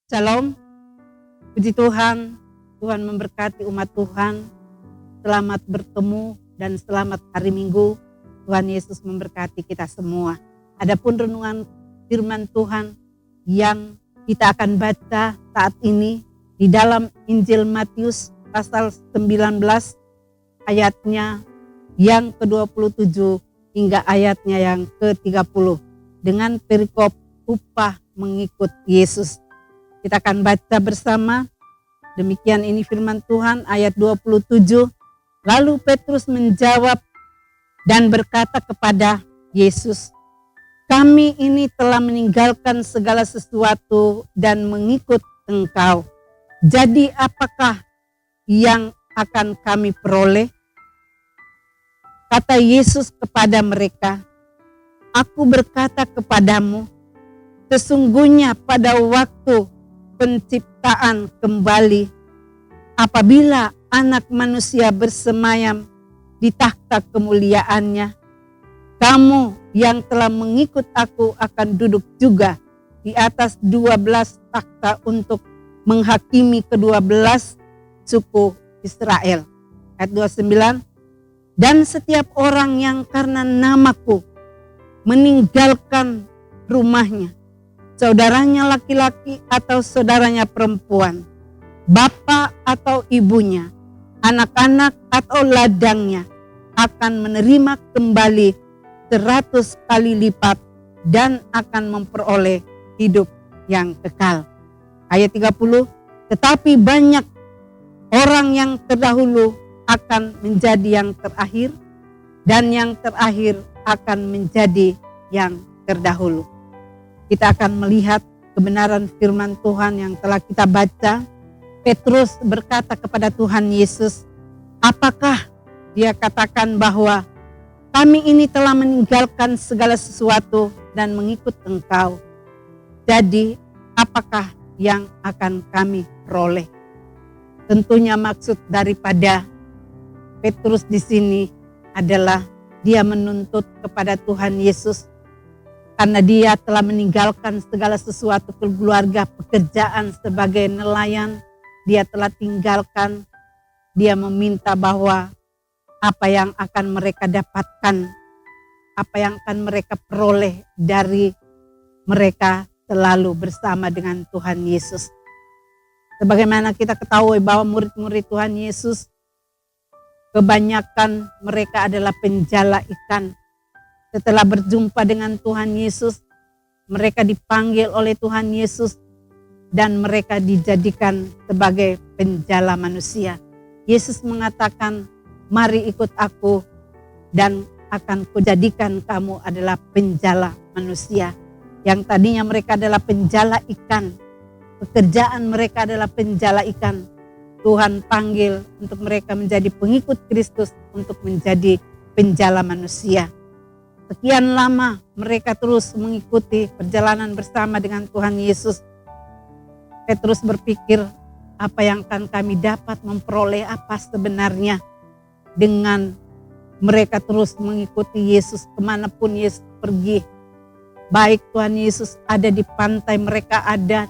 Shalom, puji Tuhan, Tuhan memberkati umat Tuhan. Selamat bertemu dan selamat hari Minggu. Tuhan Yesus memberkati kita semua. Adapun renungan firman Tuhan yang kita akan baca saat ini di dalam Injil Matius pasal 19 ayatnya yang ke-27 hingga ayatnya yang ke-30 dengan perikop upah mengikut Yesus. Kita akan baca bersama. Demikian ini firman Tuhan ayat 27. Lalu Petrus menjawab dan berkata kepada Yesus, "Kami ini telah meninggalkan segala sesuatu dan mengikut Engkau. Jadi apakah yang akan kami peroleh?" Kata Yesus kepada mereka, "Aku berkata kepadamu, sesungguhnya pada waktu penciptaan kembali, apabila Anak Manusia bersemayam di takhta kemuliaannya, kamu yang telah mengikut aku akan duduk juga di atas 12 takhta untuk menghakimi ke-12 suku Israel." Ayat 29, "Dan setiap orang yang karena namaku meninggalkan rumahnya, saudaranya laki-laki atau saudaranya perempuan, bapak atau ibunya, anak-anak atau ladangnya, akan menerima kembali 100 kali lipat dan akan memperoleh hidup yang kekal." Ayat 30, "Tetapi banyak orang yang terdahulu akan menjadi yang terakhir, dan yang terakhir akan menjadi yang terdahulu." Kita akan melihat kebenaran firman Tuhan yang telah kita baca. Petrus berkata kepada Tuhan Yesus, apakah dia katakan bahwa kami ini telah meninggalkan segala sesuatu dan mengikut Engkau. Jadi apakah yang akan kami peroleh? Tentunya maksud daripada Petrus di sini adalah dia menuntut kepada Tuhan Yesus. Karena dia telah meninggalkan segala sesuatu, keluarga, pekerjaan sebagai nelayan, dia telah tinggalkan. Dia meminta bahwa apa yang akan mereka dapatkan, apa yang akan mereka peroleh dari mereka selalu bersama dengan Tuhan Yesus. Sebagaimana kita ketahui bahwa murid-murid Tuhan Yesus, kebanyakan mereka adalah penjala ikan. Setelah berjumpa dengan Tuhan Yesus, mereka dipanggil oleh Tuhan Yesus dan mereka dijadikan sebagai penjala manusia. Yesus mengatakan, "Mari ikut aku dan akan kujadikan kamu adalah penjala manusia." Yang tadinya mereka adalah penjala ikan, pekerjaan mereka adalah penjala ikan. Tuhan panggil untuk mereka menjadi pengikut Kristus untuk menjadi penjala manusia. Sekian lama mereka terus mengikuti perjalanan bersama dengan Tuhan Yesus. Petrus berpikir, apa yang akan kami dapat memperoleh apa sebenarnya dengan mereka terus mengikuti Yesus kemanapun Yesus pergi. Baik Tuhan Yesus ada di pantai, mereka ada.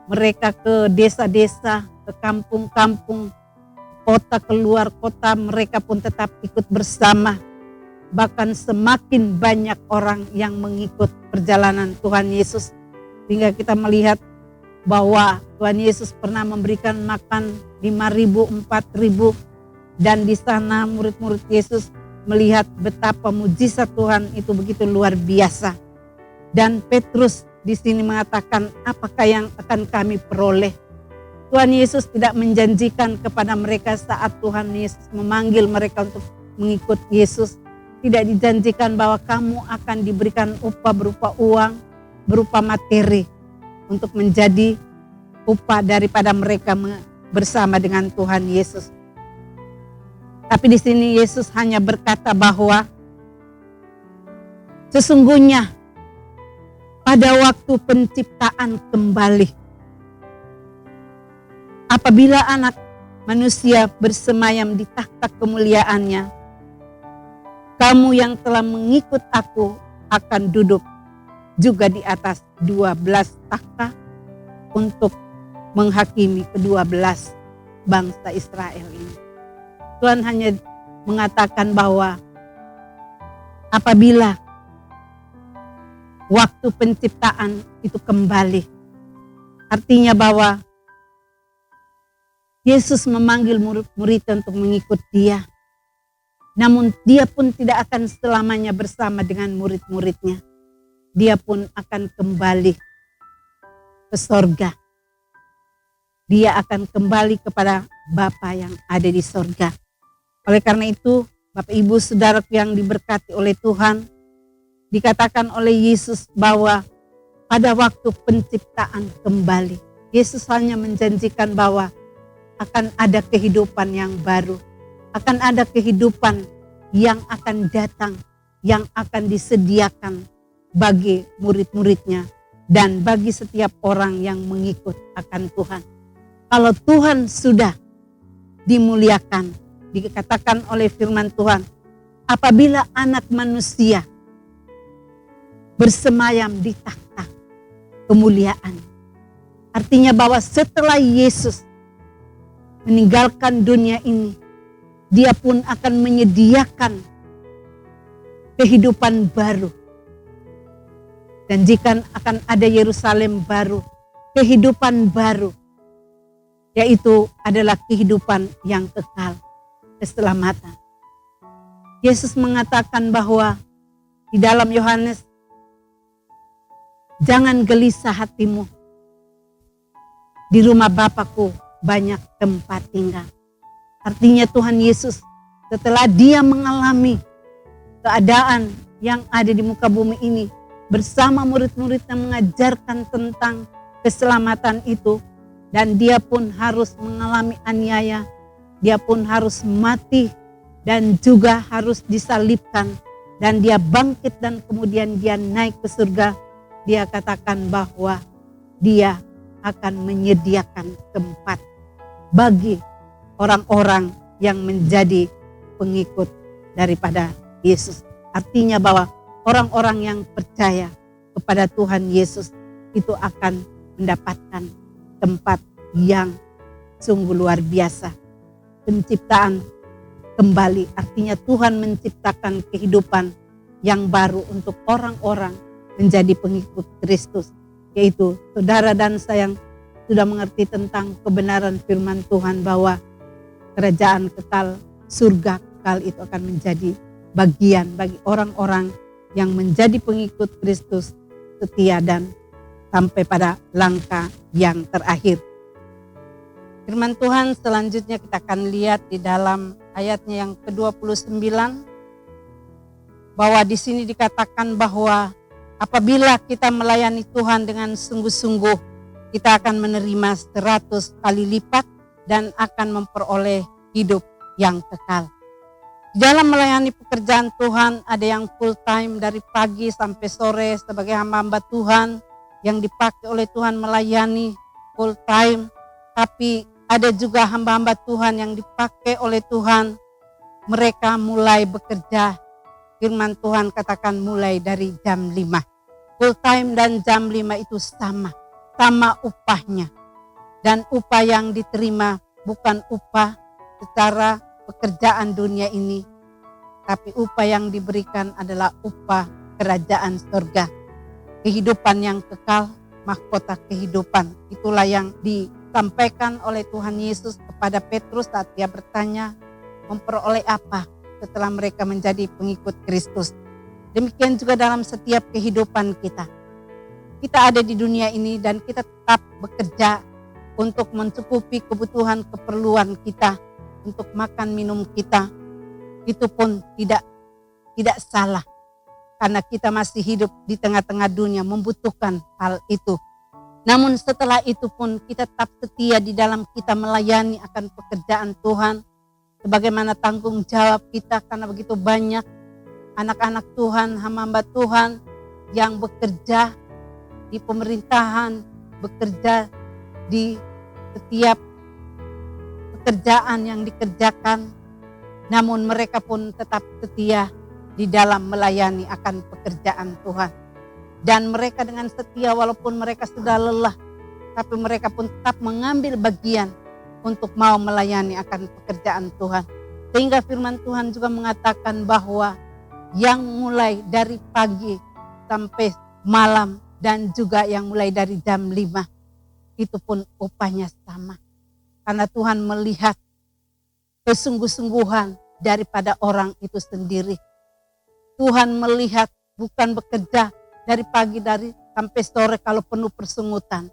Mereka ke desa-desa, ke kampung-kampung, kota, keluar kota, mereka pun tetap ikut bersama. Bahkan semakin banyak orang yang mengikut perjalanan Tuhan Yesus. Sehingga kita melihat bahwa Tuhan Yesus pernah memberikan makan 5.000, 4.000. Dan di sana murid-murid Yesus melihat betapa mujizat Tuhan itu begitu luar biasa. Dan Petrus di sini mengatakan, apakah yang akan kami peroleh? Tuhan Yesus tidak menjanjikan kepada mereka saat Tuhan Yesus memanggil mereka untuk mengikut Yesus. Tidak dijanjikan bahwa kamu akan diberikan upah berupa uang, berupa materi untuk menjadi upah daripada mereka bersama dengan Tuhan Yesus. Tapi di sini Yesus hanya berkata bahwa sesungguhnya pada waktu penciptaan kembali, apabila Anak Manusia bersemayam di takhta kemuliaannya, kamu yang telah mengikut aku akan duduk juga di atas 12 takhta untuk menghakimi kedua belas bangsa Israel ini. Tuhan hanya mengatakan bahwa apabila waktu penciptaan itu kembali, artinya bahwa Yesus memanggil murid-muridnya untuk mengikut dia. Namun dia pun tidak akan selamanya bersama dengan murid-muridnya. Dia pun akan kembali ke sorga. Dia akan kembali kepada Bapa yang ada di sorga. Oleh karena itu, Bapak Ibu Saudaraku yang diberkati oleh Tuhan, dikatakan oleh Yesus bahwa pada waktu penciptaan kembali, Yesus hanya menjanjikan bahwa akan ada kehidupan yang baru, akan ada kehidupan yang akan datang, yang akan disediakan bagi murid-muridnya dan bagi setiap orang yang mengikut akan Tuhan. Kalau Tuhan sudah dimuliakan, dikatakan oleh firman Tuhan, apabila anak manusia bersemayam di takhta kemuliaan. Artinya bahwa setelah Yesus meninggalkan dunia ini, dia pun akan menyediakan kehidupan baru. Dan jika akan ada Yerusalem baru, kehidupan baru, yaitu adalah kehidupan yang kekal, keselamatan. Yesus mengatakan bahwa di dalam Yohanes, jangan gelisah hatimu, di rumah Bapakku banyak tempat tinggal. Artinya Tuhan Yesus setelah dia mengalami keadaan yang ada di muka bumi ini, bersama murid-muridnya mengajarkan tentang keselamatan itu, dan dia pun harus mengalami aniaya, dia pun harus mati dan juga harus disalibkan, dan dia bangkit dan kemudian dia naik ke surga. Dia katakan bahwa dia akan menyediakan tempat bagi orang-orang yang menjadi pengikut daripada Yesus. Artinya bahwa orang-orang yang percaya kepada Tuhan Yesus itu akan mendapatkan tempat yang sungguh luar biasa. Penciptaan kembali, artinya Tuhan menciptakan kehidupan yang baru untuk orang-orang menjadi pengikut Kristus. Yaitu saudara dan saya yang sudah mengerti tentang kebenaran firman Tuhan bahwa kerajaan kekal, surga kekal itu akan menjadi bagian bagi orang-orang yang menjadi pengikut Kristus setia dan sampai pada langkah yang terakhir. Firman Tuhan selanjutnya kita akan lihat di dalam ayatnya yang ke-29, bahwa di sini dikatakan bahwa apabila kita melayani Tuhan dengan sungguh-sungguh, kita akan menerima 100 kali lipat dan akan memperoleh hidup yang kekal. Dalam melayani pekerjaan Tuhan, ada yang full time dari pagi sampai sore sebagai hamba-hamba Tuhan yang dipakai oleh Tuhan melayani full time. Tapi ada juga hamba-hamba Tuhan yang dipakai oleh Tuhan, mereka mulai bekerja. Firman Tuhan katakan mulai dari jam 5. Full time dan jam 5 itu sama upahnya. Dan upah yang diterima bukan upah secara pekerjaan dunia ini, tapi upah yang diberikan adalah upah kerajaan surga. Kehidupan yang kekal, mahkota kehidupan. Itulah yang disampaikan oleh Tuhan Yesus kepada Petrus saat dia bertanya, memperoleh apa setelah mereka menjadi pengikut Kristus. Demikian juga dalam setiap kehidupan kita. Kita ada di dunia ini dan kita tetap bekerja untuk mencukupi kebutuhan keperluan kita, untuk makan minum kita. Itu pun tidak salah, karena kita masih hidup di tengah-tengah dunia membutuhkan hal itu. Namun setelah itu pun kita tetap setia di dalam kita melayani akan pekerjaan Tuhan, sebagaimana tanggung jawab kita, karena begitu banyak anak-anak Tuhan, hamba-hamba Tuhan yang bekerja di pemerintahan, bekerja di setiap pekerjaan yang dikerjakan, namun mereka pun tetap setia di dalam melayani akan pekerjaan Tuhan. Dan mereka dengan setia walaupun mereka sudah lelah, tapi mereka pun tetap mengambil bagian untuk mau melayani akan pekerjaan Tuhan. Sehingga firman Tuhan juga mengatakan bahwa yang mulai dari pagi sampai malam dan juga yang mulai dari jam 5 itu pun upahnya sama. Karena Tuhan melihat kesungguh-sungguhan daripada orang itu sendiri. Tuhan melihat bukan bekerja dari pagi sampai sore kalau penuh persungutan.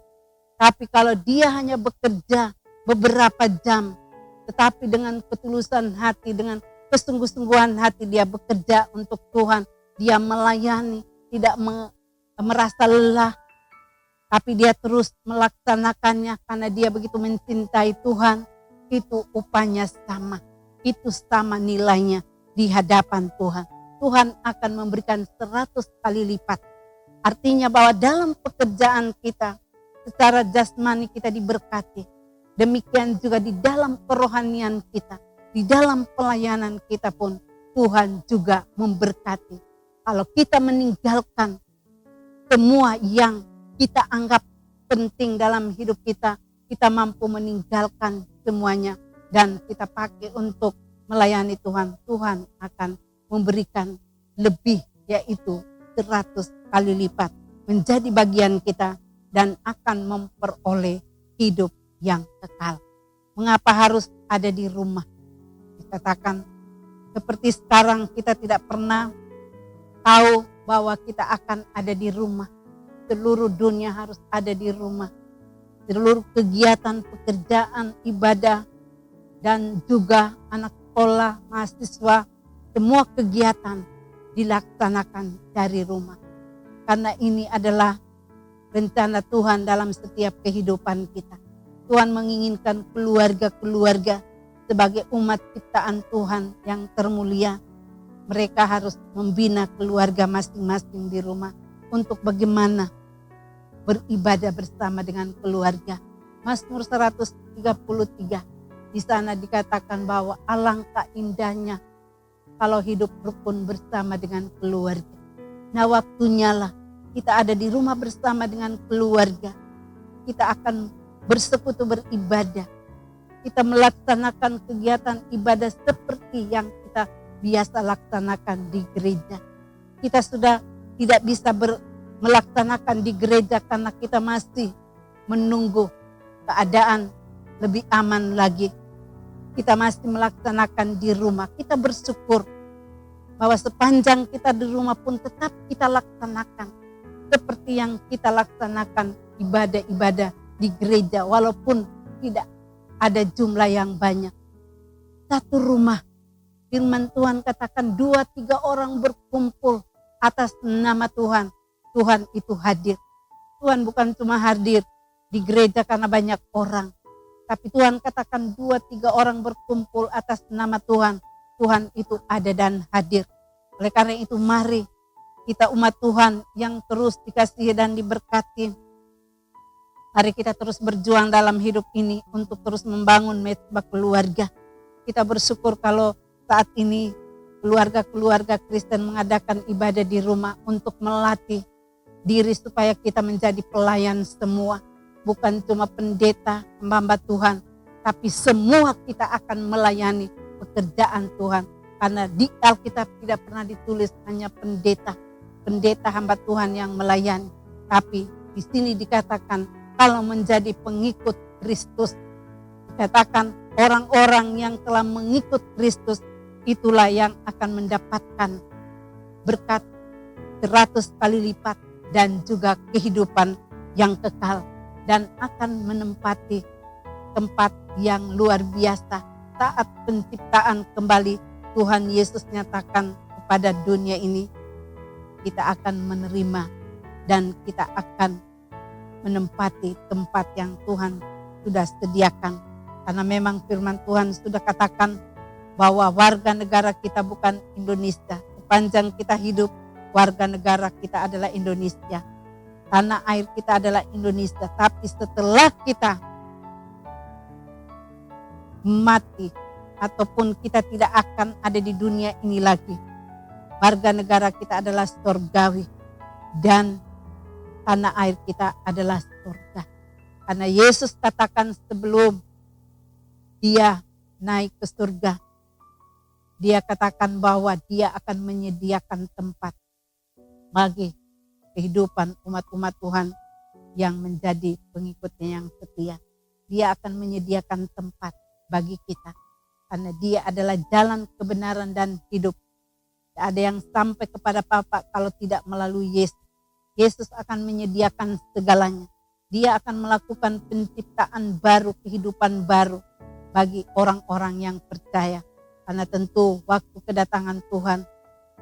Tapi kalau dia hanya bekerja beberapa jam, tetapi dengan ketulusan hati, dengan kesungguh-sungguhan hati dia bekerja untuk Tuhan. Dia melayani, tidak merasa lelah. Tapi dia terus melaksanakannya karena dia begitu mencintai Tuhan. Itu upahnya sama. Itu sama nilainya di hadapan Tuhan. Tuhan akan memberikan 100 kali lipat. Artinya bahwa dalam pekerjaan kita, secara jasmani kita diberkati. Demikian juga di dalam kerohanian kita, di dalam pelayanan kita pun Tuhan juga memberkati. Kalau kita meninggalkan semua yang kita anggap penting dalam hidup kita, kita mampu meninggalkan semuanya dan kita pakai untuk melayani Tuhan. Tuhan akan memberikan lebih, yaitu 100 kali lipat menjadi bagian kita dan akan memperoleh hidup yang kekal. Mengapa harus ada di rumah? Dikatakan seperti sekarang kita tidak pernah tahu bahwa kita akan ada di rumah. Seluruh dunia harus ada di rumah. Seluruh kegiatan, pekerjaan, ibadah, dan juga anak sekolah, mahasiswa, semua kegiatan dilaksanakan dari rumah. Karena ini adalah rencana Tuhan dalam setiap kehidupan kita. Tuhan menginginkan keluarga-keluarga sebagai umat ciptaan Tuhan yang termulia. Mereka harus membina keluarga masing-masing di rumah untuk bagaimana beribadah bersama dengan keluarga. Mazmur 133 di sana dikatakan bahwa alangkah indahnya kalau hidup rukun bersama dengan keluarga. Nah, waktunya lah kita ada di rumah bersama dengan keluarga. Kita akan bersekutu beribadah. Kita melaksanakan kegiatan ibadah seperti yang kita biasa laksanakan di gereja. Kita sudah tidak bisa melaksanakan di gereja karena kita masih menunggu keadaan lebih aman lagi. Kita masih melaksanakan di rumah. Kita bersyukur bahwa sepanjang kita di rumah pun tetap kita laksanakan seperti yang kita laksanakan ibadah-ibadah di gereja walaupun tidak ada jumlah yang banyak. Satu rumah, firman Tuhan katakan 2-3 orang berkumpul atas nama Tuhan. Tuhan itu hadir. Tuhan bukan cuma hadir di gereja karena banyak orang. Tapi Tuhan katakan 2-3 orang berkumpul atas nama Tuhan. Tuhan itu ada dan hadir. Oleh karena itu mari kita umat Tuhan yang terus dikasihi dan diberkati. Mari kita terus berjuang dalam hidup ini untuk terus membangun mezbah keluarga. Kita bersyukur kalau saat ini keluarga-keluarga Kristen mengadakan ibadah di rumah untuk melatih diri supaya kita menjadi pelayan semua. Bukan cuma pendeta, hamba Tuhan, tapi semua kita akan melayani pekerjaan Tuhan. Karena di Alkitab tidak pernah ditulis hanya pendeta hamba Tuhan yang melayani. Tapi di sini dikatakan kalau menjadi pengikut Kristus, dikatakan orang-orang yang telah mengikut Kristus itulah yang akan mendapatkan berkat 100 kali lipat dan juga kehidupan yang kekal dan akan menempati tempat yang luar biasa saat penciptaan kembali Tuhan Yesus nyatakan kepada dunia ini. Kita akan menerima dan kita akan menempati tempat yang Tuhan sudah sediakan. Karena memang firman Tuhan sudah katakan bahwa warga negara kita bukan Indonesia. Sepanjang kita hidup, warga negara kita adalah Indonesia. Tanah air kita adalah Indonesia. Tapi setelah kita mati ataupun kita tidak akan ada di dunia ini lagi, warga negara kita adalah surgawi dan tanah air kita adalah surga. Karena Yesus katakan sebelum dia naik ke surga, dia katakan bahwa dia akan menyediakan tempat bagi kehidupan umat-umat Tuhan yang menjadi pengikutnya yang setia. Dia akan menyediakan tempat bagi kita. Karena dia adalah jalan kebenaran dan hidup. Tidak ada yang sampai kepada Bapa kalau tidak melalui Yesus. Yesus akan menyediakan segalanya. Dia akan melakukan penciptaan baru, kehidupan baru bagi orang-orang yang percaya. Karena tentu waktu kedatangan Tuhan,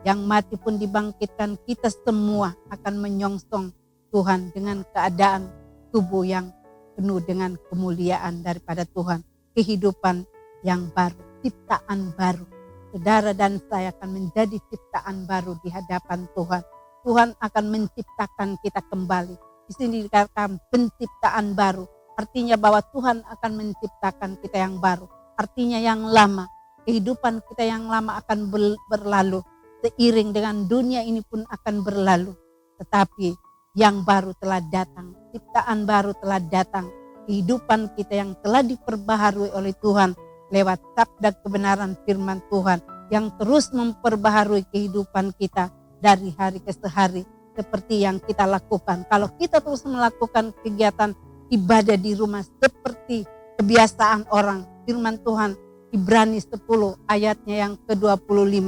yang mati pun dibangkitkan, kita semua akan menyongsong Tuhan dengan keadaan tubuh yang penuh dengan kemuliaan daripada Tuhan. Kehidupan yang baru, ciptaan baru. Saudara dan saya akan menjadi ciptaan baru di hadapan Tuhan. Tuhan akan menciptakan kita kembali. Di sini dikatakan penciptaan baru. Artinya bahwa Tuhan akan menciptakan kita yang baru. Artinya yang lama, kehidupan kita yang lama akan berlalu. Seiring dengan dunia ini pun akan berlalu. Tetapi yang baru telah datang. Ciptaan baru telah datang. Kehidupan kita yang telah diperbaharui oleh Tuhan lewat sabda kebenaran firman Tuhan yang terus memperbaharui kehidupan kita dari hari ke hari seperti yang kita lakukan. Kalau kita terus melakukan kegiatan ibadah di rumah seperti kebiasaan orang, firman Tuhan Ibrani 10 ayatnya yang ke-25,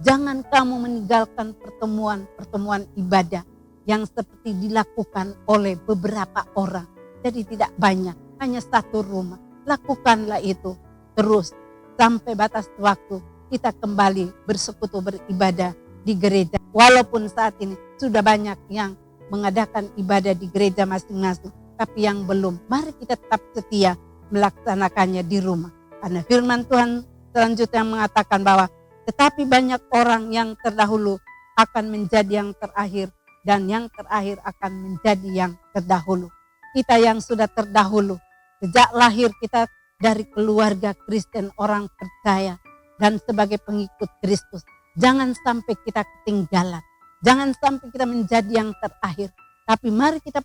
jangan kamu meninggalkan pertemuan ibadah yang seperti dilakukan oleh beberapa orang. Jadi tidak banyak, hanya satu rumah. Lakukanlah itu terus sampai batas waktu kita kembali bersekutu beribadah di gereja. Walaupun saat ini sudah banyak yang mengadakan ibadah di gereja masing-masing, tapi yang belum, mari kita tetap setia melaksanakannya di rumah. Karena firman Tuhan selanjutnya mengatakan bahwa tetapi banyak orang yang terdahulu akan menjadi yang terakhir, dan yang terakhir akan menjadi yang terdahulu. Kita yang sudah terdahulu, sejak lahir kita dari keluarga Kristen, orang percaya, dan sebagai pengikut Kristus. Jangan sampai kita ketinggalan. Jangan sampai kita menjadi yang terakhir. Tapi mari kita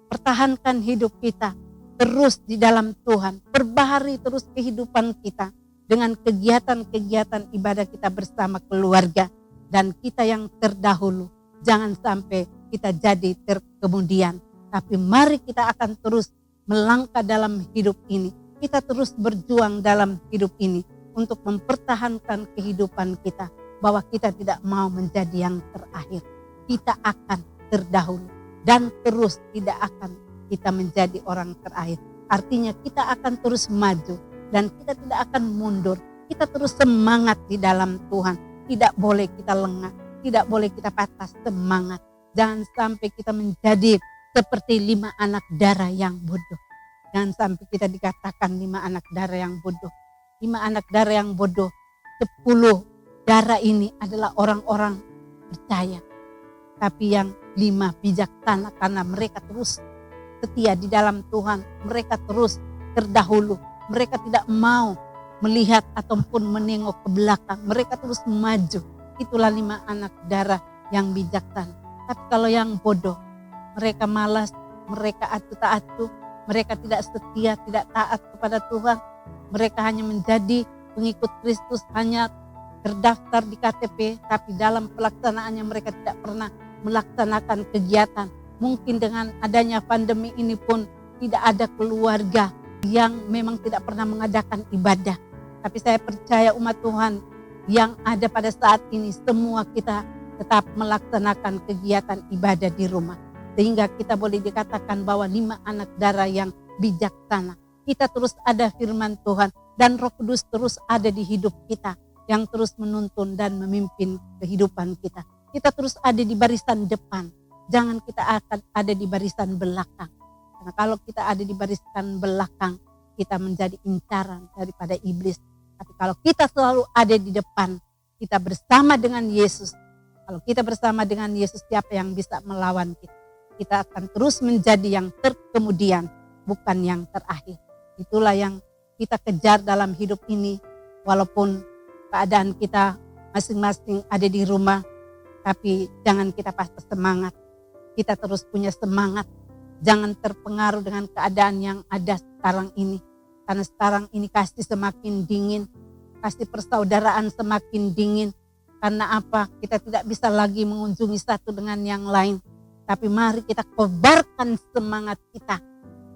pertahankan hidup kita terus di dalam Tuhan. Perbaharui terus kehidupan kita dengan kegiatan-kegiatan ibadah kita bersama keluarga. Dan kita yang terdahulu, jangan sampai kita jadi terkemudian. Tapi mari kita akan terus melangkah dalam hidup ini. Kita terus berjuang dalam hidup ini untuk mempertahankan kehidupan kita. Bahwa kita tidak mau menjadi yang terakhir. Kita akan terdahulu. Dan terus tidak akan kita menjadi orang terakhir. Artinya kita akan terus maju. Dan kita tidak akan mundur. Kita terus semangat di dalam Tuhan. Tidak boleh kita lengah. Tidak boleh kita patah semangat. Jangan sampai kita menjadi seperti 5 anak darah yang bodoh. Jangan sampai kita dikatakan 5 anak darah yang bodoh. 5 anak darah yang bodoh. 10 darah ini adalah orang-orang percaya. Tapi yang 5 bijaksana karena mereka terus setia di dalam Tuhan. Mereka terus terdahulu. Mereka tidak mau melihat ataupun menengok ke belakang. Mereka terus maju. Itulah 5 anak darah yang bijaksana. Tapi kalau yang bodoh, mereka malas, mereka atu-atu, mereka tidak setia, tidak taat kepada Tuhan. Mereka hanya menjadi pengikut Kristus, hanya terdaftar di KTP, tapi dalam pelaksanaannya mereka tidak pernah melaksanakan kegiatan. Mungkin dengan adanya pandemi ini pun tidak ada keluarga yang memang tidak pernah mengadakan ibadah. Tapi saya percaya umat Tuhan yang ada pada saat ini, semua kita tetap melaksanakan kegiatan ibadah di rumah. Sehingga kita boleh dikatakan bahwa 5 anak darah yang bijaksana. Kita terus ada firman Tuhan dan Roh Kudus terus ada di hidup kita yang terus menuntun dan memimpin kehidupan kita. Kita terus ada di barisan depan. Jangan kita akan ada di barisan belakang. Karena kalau kita ada di barisan belakang, kita menjadi incaran daripada iblis. Tapi kalau kita selalu ada di depan, kita bersama dengan Yesus. Kalau kita bersama dengan Yesus, siapa yang bisa melawan kita? Kita akan terus menjadi yang terkemudian, bukan yang terakhir. Itulah yang kita kejar dalam hidup ini. Walaupun keadaan kita masing-masing ada di rumah, tapi jangan kita patah semangat. Kita terus punya semangat Jangan terpengaruh dengan keadaan yang ada sekarang ini. Karena sekarang ini kasih semakin dingin. Kasih persaudaraan semakin dingin. Karena apa? Kita tidak bisa lagi mengunjungi satu dengan yang lain. Tapi mari kita kobarkan semangat kita.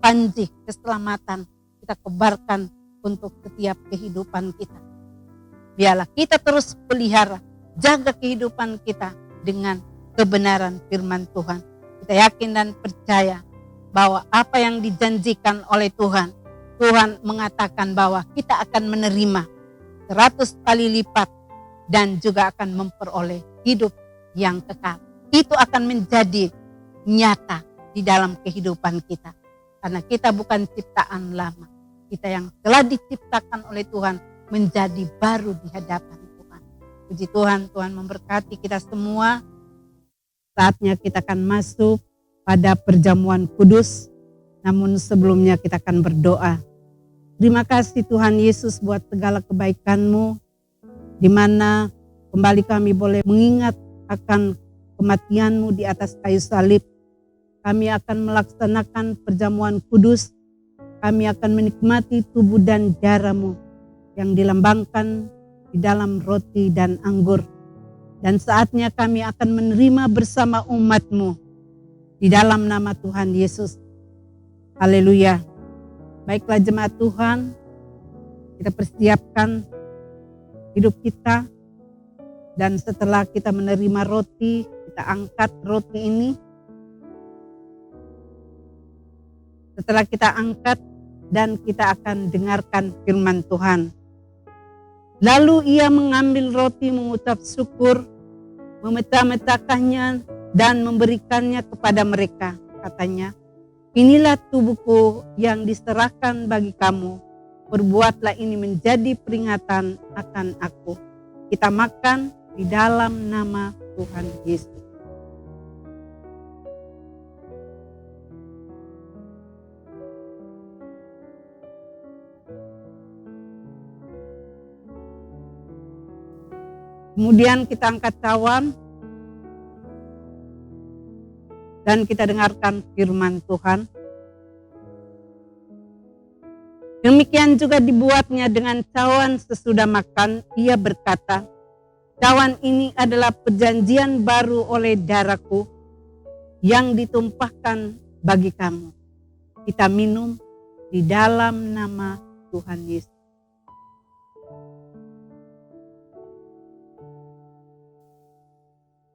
Panji keselamatan kita kobarkan untuk setiap kehidupan kita. Biarlah kita terus pelihara, jaga kehidupan kita dengan kebenaran firman Tuhan. Kita yakin dan percaya bahwa apa yang dijanjikan oleh Tuhan, Tuhan mengatakan bahwa kita akan menerima 100 kali lipat dan juga akan memperoleh hidup yang kekal. Itu akan menjadi nyata di dalam kehidupan kita. Karena kita bukan ciptaan lama. Kita yang telah diciptakan oleh Tuhan menjadi baru di hadapan Tuhan. Puji Tuhan, Tuhan memberkati kita semua. Saatnya kita akan masuk pada perjamuan kudus. Namun sebelumnya kita akan berdoa. Terima kasih Tuhan Yesus buat segala kebaikan-Mu, di mana kembali kami boleh mengingat akan kematian-Mu di atas kayu salib. Kami akan melaksanakan perjamuan kudus. Kami akan menikmati tubuh dan darah-Mu yang dilambangkan di dalam roti dan anggur. Dan saatnya kami akan menerima bersama umat-Mu di dalam nama Tuhan Yesus. Haleluya. Baiklah jemaat Tuhan, kita persiapkan hidup kita. Dan setelah kita menerima roti, kita angkat roti ini. Setelah kita angkat dan kita akan dengarkan firman Tuhan. Lalu ia mengambil roti, mengucap syukur, memecah-mecahkannya dan memberikannya kepada mereka. Katanya, inilah tubuhku yang diserahkan bagi kamu. Perbuatlah ini menjadi peringatan akan aku. Kita makan di dalam nama Tuhan Yesus. Kemudian kita angkat cawan dan kita dengarkan firman Tuhan. Demikian juga dibuatnya dengan cawan sesudah makan. Ia berkata, cawan ini adalah perjanjian baru oleh darahku yang ditumpahkan bagi kamu. Kita minum di dalam nama Tuhan Yesus.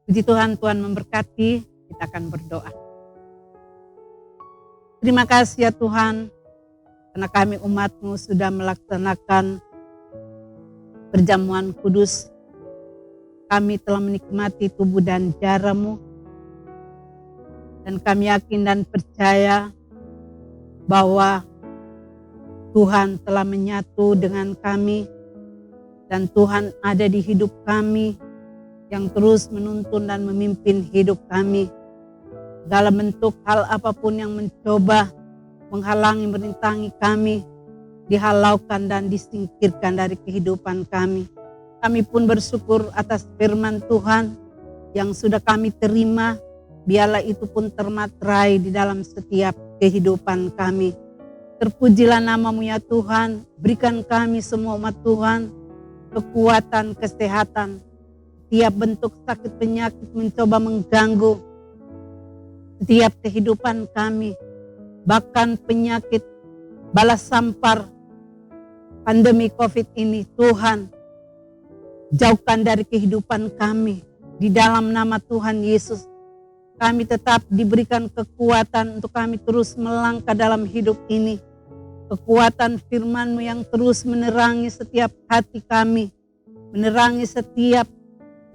Puji Tuhan, Tuhan memberkati, kita akan berdoa. Terima kasih ya Tuhan, karena kami umat-Mu sudah melaksanakan perjamuan kudus. Kami telah menikmati tubuh dan darah-Mu. Dan kami yakin dan percaya bahwa Tuhan telah menyatu dengan kami. Dan Tuhan ada di hidup kami, yang terus menuntun dan memimpin hidup kami. Dalam bentuk hal apapun yang mencoba menghalangi, merintangi kami, dihalaukan dan disingkirkan dari kehidupan kami. Kami pun bersyukur atas firman Tuhan yang sudah kami terima. Biarlah itu pun termaterai di dalam setiap kehidupan kami. Terpujilah nama-Mu ya Tuhan. Berikan kami semua umat Tuhan kekuatan, kesehatan. Setiap bentuk sakit penyakit mencoba mengganggu setiap kehidupan kami. Bahkan penyakit balas sampar pandemi COVID ini, Tuhan jauhkan dari kehidupan kami. Di dalam nama Tuhan Yesus, kami tetap diberikan kekuatan untuk kami terus melangkah dalam hidup ini. Kekuatan firman-Mu yang terus menerangi setiap hati kami, menerangi setiap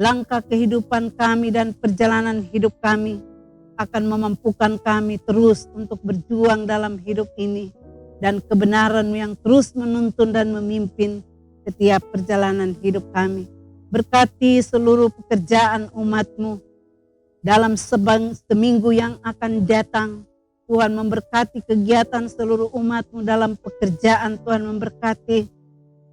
langkah kehidupan kami dan perjalanan hidup kami, akan memampukan kami terus untuk berjuang dalam hidup ini. Dan kebenaran-Mu yang terus menuntun dan memimpin setiap perjalanan hidup kami. Berkati seluruh pekerjaan umat-Mu dalam seminggu yang akan datang. Tuhan memberkati kegiatan seluruh umat-Mu dalam pekerjaan. Tuhan memberkati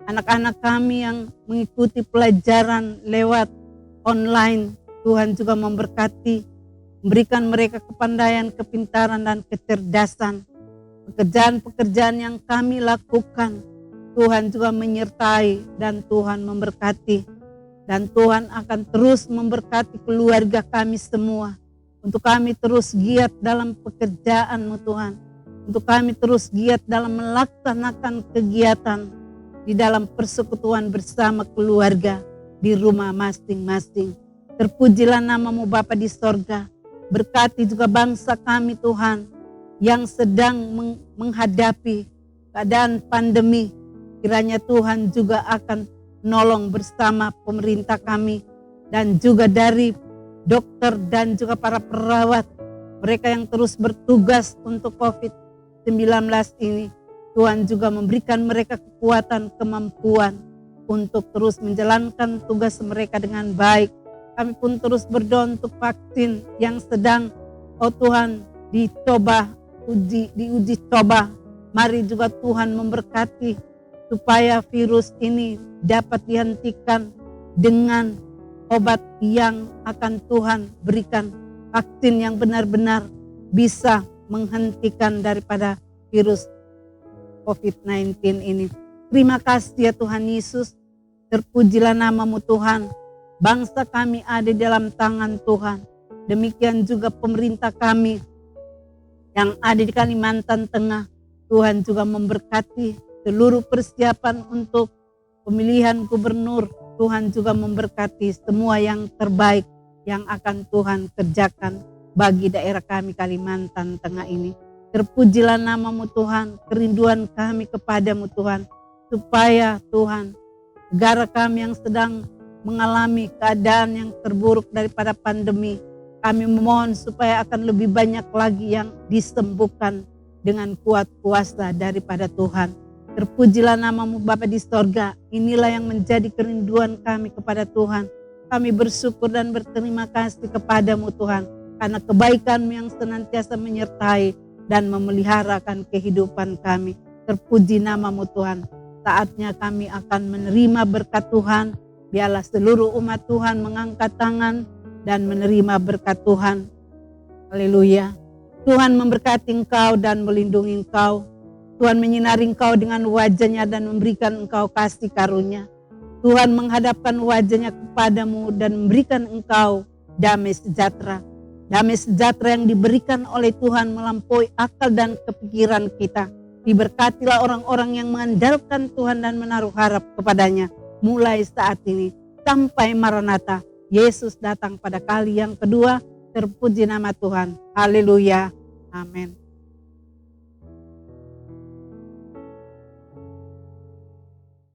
anak-anak kami yang mengikuti pelajaran lewat online. Tuhan juga memberkati Berikan mereka kepandaian, kepintaran, dan kecerdasan. Pekerjaan-pekerjaan yang kami lakukan, Tuhan juga menyertai dan Tuhan memberkati. Dan Tuhan akan terus memberkati keluarga kami semua. Untuk kami terus giat dalam pekerjaan-Mu Tuhan. Untuk kami terus giat dalam melaksanakan kegiatan di dalam persekutuan bersama keluarga di rumah masing-masing. Terpujilah nama-Mu Bapa di sorga. Berkati juga bangsa kami Tuhan yang sedang menghadapi keadaan pandemi. Kiranya Tuhan juga akan nolong bersama pemerintah kami dan juga dari dokter dan juga para perawat. Mereka yang terus bertugas untuk COVID-19 ini. Tuhan juga memberikan mereka kekuatan, kemampuan untuk terus menjalankan tugas mereka dengan baik. Kami pun terus berdoa untuk vaksin yang sedang, oh Tuhan, diuji coba. Mari juga Tuhan memberkati supaya virus ini dapat dihentikan dengan obat yang akan Tuhan berikan. Vaksin yang benar-benar bisa menghentikan daripada virus COVID-19 ini. Terima kasih ya Tuhan Yesus. Terpujilah nama-Mu Tuhan. Bangsa kami ada dalam tangan Tuhan. Demikian juga pemerintah kami yang ada di Kalimantan Tengah. Tuhan juga memberkati seluruh persiapan untuk pemilihan gubernur. Tuhan juga memberkati semua yang terbaik yang akan Tuhan kerjakan bagi daerah kami Kalimantan Tengah ini. Terpujilah nama-Mu Tuhan, kerinduan kami kepada-Mu Tuhan, supaya Tuhan, negara kami yang sedang mengalami keadaan yang terburuk daripada pandemi, kami memohon supaya akan lebih banyak lagi yang disembuhkan dengan kuat kuasa daripada Tuhan. Terpujilah nama-Mu Bapa di sorga. Inilah yang menjadi kerinduan kami kepada Tuhan. Kami bersyukur dan berterima kasih kepada-Mu Tuhan, karena kebaikan-Mu yang senantiasa menyertai dan memeliharakan kehidupan kami. Terpuji nama-Mu Tuhan. Saatnya kami akan menerima berkat Tuhan. Biarlah seluruh umat Tuhan mengangkat tangan dan menerima berkat Tuhan. Haleluya. Tuhan memberkati engkau dan melindungi engkau. Tuhan menyinari engkau dengan wajah-Nya dan memberikan engkau kasih karunia. Tuhan menghadapkan wajah-Nya kepadamu dan memberikan engkau damai sejahtera. Damai sejahtera yang diberikan oleh Tuhan melampaui akal dan kepikiran kita. Diberkatilah orang-orang yang mengandalkan Tuhan dan menaruh harap kepada-Nya. Mulai saat ini sampai Maranatha, Yesus datang pada kali yang kedua. Terpuji nama Tuhan. Haleluya. Amin.